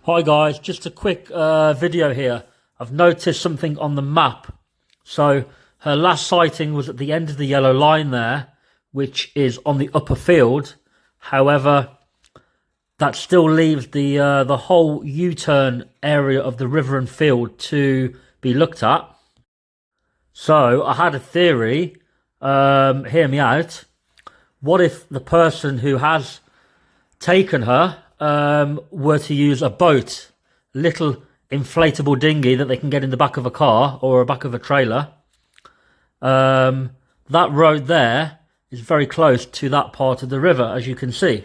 Hi guys, just a quick video here. I've noticed something on the map. So her last sighting was at the end of the yellow line there, which is on the upper field. However, that still leaves the whole U-turn area of the river and field to be looked at. So I had a theory, hear me out. What if the person who has taken her were to use a boat, a little inflatable dinghy that they can get in the back of a car or the back of a trailer? That road there is very close to that part of the river, as you can see.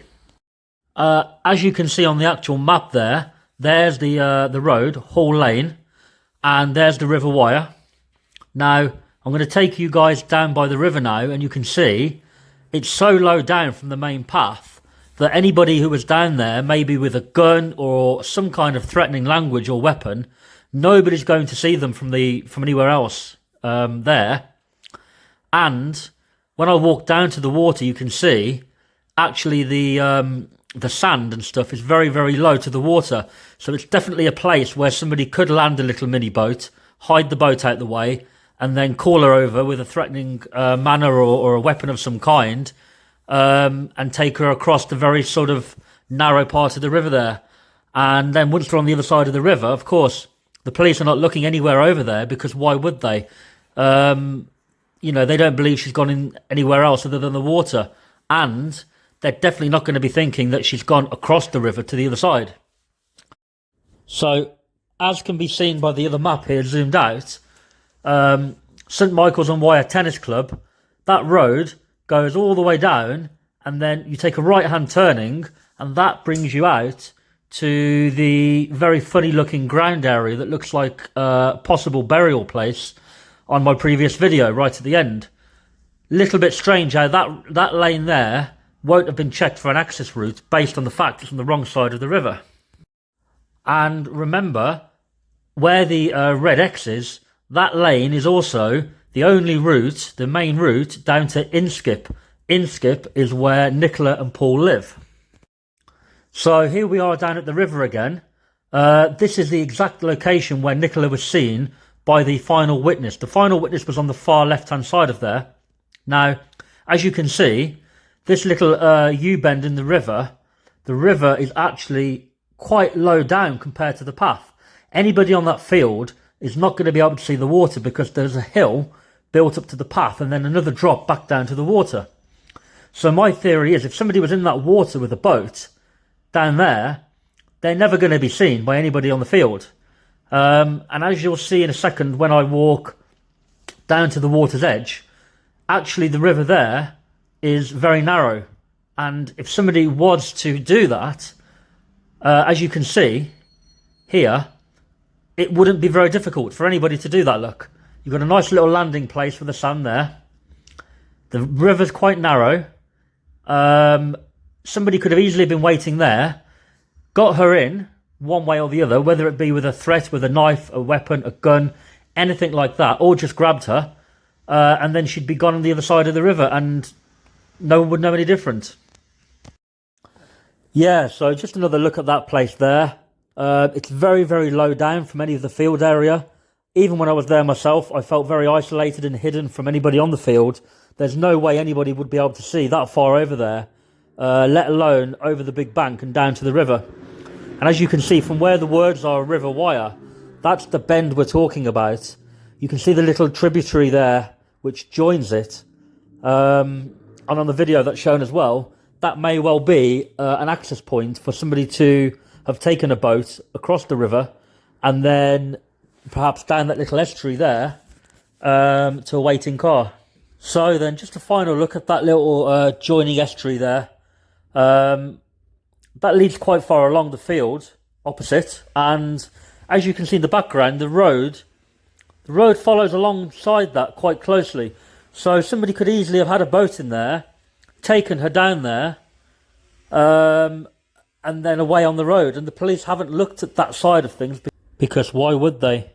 As you can see on the actual map there, there's the road, Hall Lane, and there's the River Wyre. Now, I'm going to take you guys down by the river now, and you can see it's so low down from the main path that anybody who was down there, maybe with a gun or some kind of threatening language or weapon, nobody's going to see them from anywhere else there. And when I walk down to the water, you can see actually the sand and stuff is very, very low to the water. So it's definitely a place where somebody could land a little mini boat, hide the boat out the way, and then call her over with a threatening manner or a weapon of some kind, and take her across the very sort of narrow part of the river there. And then once they're on the other side of the river, of course, the police are not looking anywhere over there, because why would they? You know, they don't believe she's gone in anywhere else other than the water. And they're definitely not going to be thinking that she's gone across the river to the other side. So, as can be seen by the other map here, zoomed out, St Michael's and Wyre Tennis Club, that road goes all the way down, and then you take a right-hand turning, and that brings you out to the very funny-looking ground area that looks like a possible burial place on my previous video, right at the end. Little bit strange how that lane there won't have been checked for an access route based on the fact it's on the wrong side of the river. And remember, where the red X is, that lane is also the only route, the main route, down to Inskip. Inskip is where Nicola and Paul live. So here we are down at the river again. This is the exact location where Nicola was seen by the final witness. The final witness was on the far left-hand side of there. Now, as you can see, this little U-bend in the river is actually quite low down compared to the path. Anybody on that field is not going to be able to see the water because there's a hill built up to the path and then another drop back down to the water. So my theory is if somebody was in that water with a boat down there, they're never going to be seen by anybody on the field. And as you'll see in a second when I walk down to the water's edge, actually the river there is very narrow. And if somebody was to do that, as you can see here, it wouldn't be very difficult for anybody to do that, look. You've got a nice little landing place for the sand there. The river's quite narrow. Somebody could have easily been waiting there, got her in one way or the other, whether it be with a threat, with a knife, a weapon, a gun, anything like that, or just grabbed her, and then she'd be gone on the other side of the river and no one would know any different. Yeah, so just another look at that place there. It's very, very low down from any of the field area. Even when I was there myself, I felt very isolated and hidden from anybody on the field. There's no way anybody would be able to see that far over there, let alone over the big bank and down to the river. And as you can see from where the words are River Wyre, that's the bend we're talking about. You can see the little tributary there which joins it. And on the video that's shown as well, that may well be an access point for somebody to have taken a boat across the river and then perhaps down that little estuary there to a waiting car. So then just a final look at that little joining estuary there. That leads quite far along the field opposite, and as you can see in the background, the road follows alongside that quite closely. So somebody could easily have had a boat in there, taken her down there, and then away on the road. And the police haven't looked at that side of things because why would they?